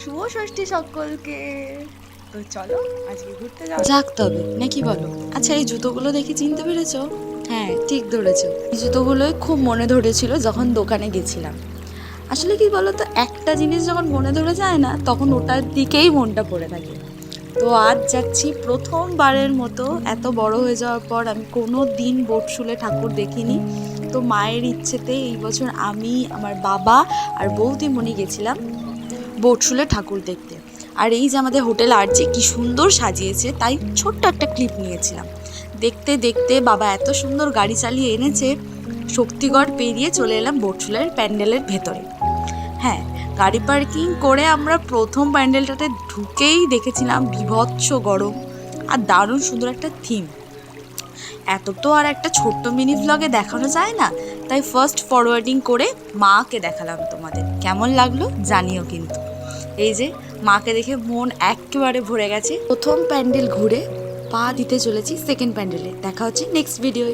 শুভ ষষ্ঠী সকলকে। তো চলো আজকে ঘুরতে যাক তবে নাকি বলো? আচ্ছা, এই জুতোগুলো দেখে চিনতে পেরেছো? হ্যাঁ, ঠিক ধরেছো। এই জুতোগুলোই খুব মনে ধরেছিল যখন দোকানে গেছিলাম। আসলে কি বলতো, একটা জিনিস যখন মনে ধরে যায় না, তখন ওটার দিকেই মনটা পড়ে থাকে। তো আজ যাচ্ছি প্রথমবারের মতো। এত বড় হয়ে যাওয়ার পর আমি কোনো দিন বোটশুলে ঠাকুর দেখিনি। তো মায়ের ইচ্ছেতে এই বছর আমি, আমার বাবা আর বৌদিমণি গেছিলাম বোটশুলে ঠাকুর দেখতে। আর এই যে আমাদের হোটেল আরজে কি সুন্দর সাজিয়েছে, তাই ছোট্ট একটা ক্লিপ নিয়েছিলাম। দেখতে দেখতে বাবা এত সুন্দর গাড়ি চালিয়ে এনেছে, শক্তিগড় পেরিয়ে চলে এলাম বোটশুলের প্যান্ডেলের ভেতরে। হ্যাঁ, গাড়ি পার্কিং করে আমরা প্রথম প্যান্ডেলটাতে ঢুকেই দেখেছিলাম বীভৎস গরম আর দারুণ সুন্দর একটা থিম। এত তো আর একটা ছোট্ট মিনি ভ্লগে দেখানো যায় না, তাই ফার্স্ট ফরওয়ার্ডিং করে মাকে দেখালাম তোমাদের। কেমন লাগলো জানিও কিন্তু। এই যে মাকে দেখে মন একেবারে ভরে গেছে। প্রথম প্যান্ডেল ঘুরে পা দিতে চলেছি সেকেন্ড প্যান্ডেলে। দেখা হচ্ছে নেক্সট ভিডিওয়।